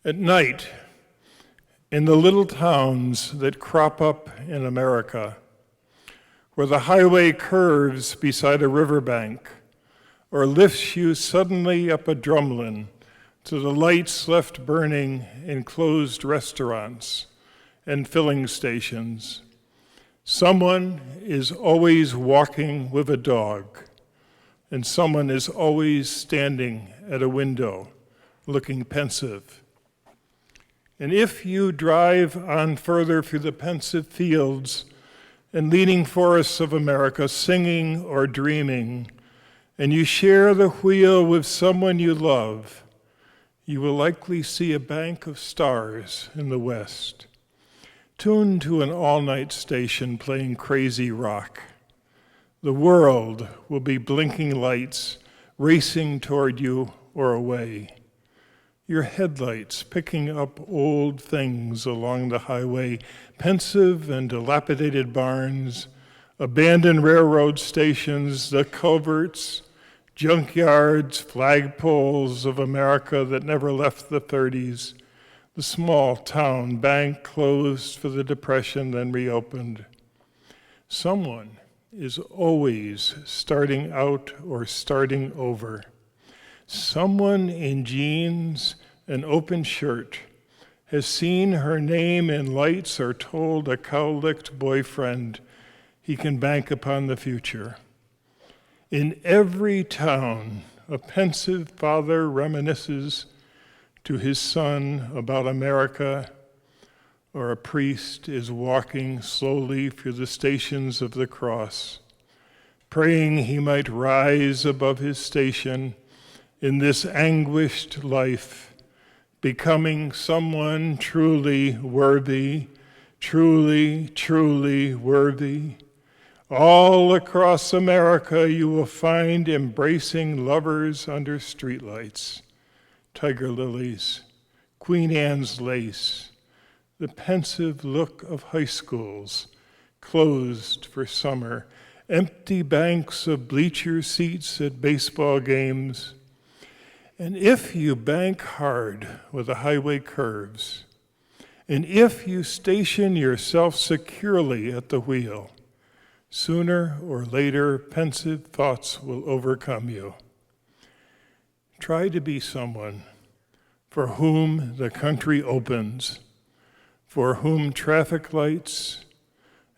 At night, in the little towns that crop up in America, where the highway curves beside a riverbank or lifts you suddenly up a drumlin to the lights left burning in closed restaurants and filling stations, someone is always walking with a dog, and someone is always standing at a window, looking pensive. And if you drive on further through the pensive fields and leaning forests of America, singing or dreaming, and you share the wheel with someone you love, you will likely see a bank of stars in the west, tuned to an all-night station playing crazy rock. The world will be blinking lights racing toward you or away. Your headlights picking up old things along the highway, pensive and dilapidated barns, abandoned railroad stations, the culverts, junkyards, flagpoles of America that never left the 30s, the small town bank closed for the Depression, then reopened. Someone is always starting out or starting over. Someone in jeans and open shirt has seen her name in lights or told a cow-licked boyfriend he can bank upon the future. In every town, a pensive father reminisces to his son about America, or a priest is walking slowly through the stations of the cross, praying he might rise above his station in this anguished life, becoming someone truly worthy, truly, truly worthy. All across America you will find embracing lovers under streetlights, tiger lilies, Queen Anne's lace, the pensive look of high schools closed for summer, empty banks of bleacher seats at baseball games. And if you bank hard where the highway curves, and if you station yourself securely at the wheel, sooner or later pensive thoughts will overcome you. Try to be someone for whom the country opens, for whom traffic lights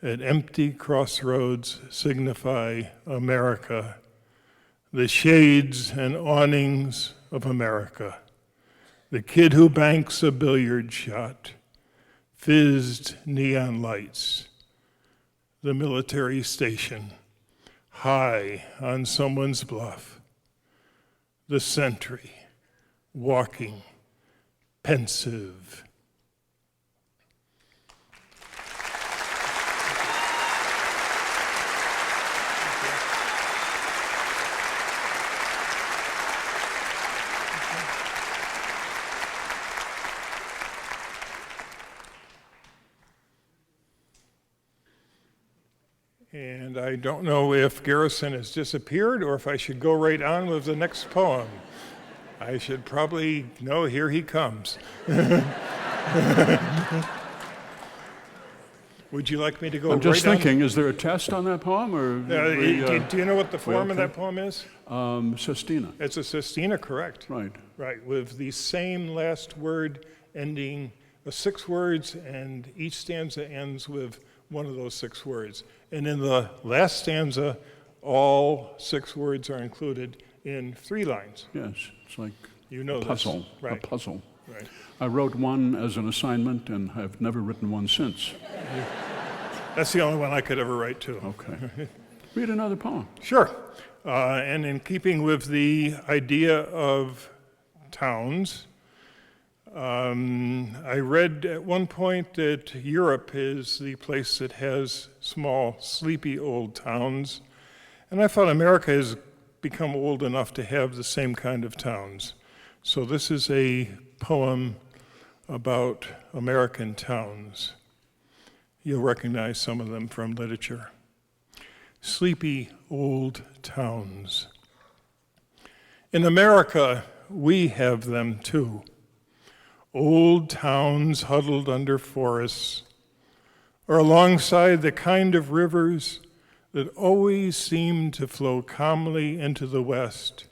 at empty crossroads signify America, the shades and awnings of America, the kid who banks a billiard shot, fizzed neon lights, the military station, high on someone's bluff, the sentry, walking, pensive. And I don't know if Garrison has disappeared or if I should go right on with the next poem. I should probably, no, here he comes. Would you like me to go right on? I'm just thinking, is there a test on that poem? Or do you know what the form of that poem is? Sestina. It's a sestina, correct. Right. Right, with the same last word ending, 6 words, and each stanza ends with one of those 6 words. And in the last stanza, all 6 words are included in 3 lines. Yes, it's like you know a puzzle. This. Right. A puzzle. Right. I wrote one as an assignment and have never written one since. That's the only one I could ever write, too. Okay. Read another poem. Sure. And in keeping with the idea of towns, I read at one point that Europe is the place that has small, sleepy old towns. And I thought America has become old enough to have the same kind of towns. So this is a poem about American towns. You'll recognize some of them from literature. Sleepy old towns. In America, we have them too. old towns huddled under forests, or alongside the kind of rivers that always seem to flow calmly into the west.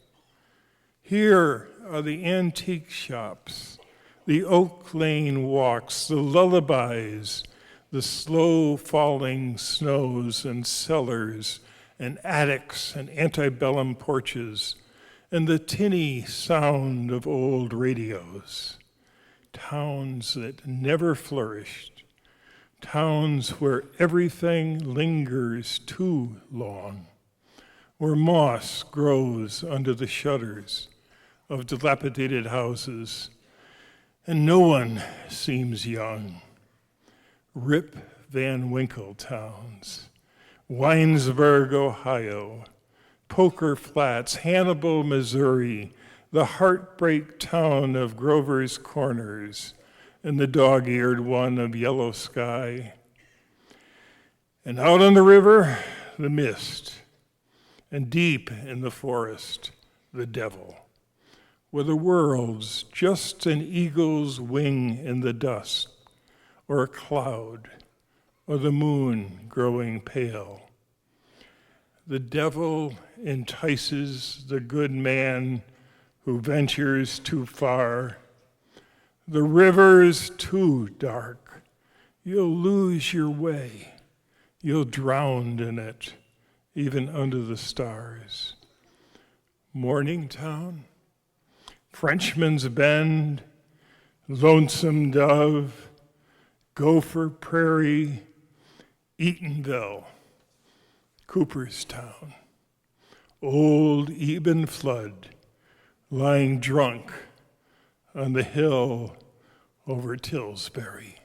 Here are the antique shops, the Oak Lane walks, the lullabies, the slow falling snows and cellars and attics and antebellum porches, and the tinny sound of old radios. Towns that never flourished, towns where everything lingers too long, where moss grows under the shutters of dilapidated houses, and no one seems young. Rip Van Winkle towns, Winesburg, Ohio, Poker Flats, Hannibal, Missouri, the heartbreak town of Grover's Corners, and the dog-eared one of Yellow Sky. And out on the river, the mist, and deep in the forest, the devil, where the world's just an eagle's wing in the dust, or a cloud, or the moon growing pale. The devil entices the good man who ventures too far. The river's too dark. You'll lose your way. You'll drown in it, even under the stars. Morningtown, Frenchman's Bend, Lonesome Dove, Gopher Prairie, Eatonville, Cooperstown, old Eben Flood lying drunk on the hill over Tillsbury.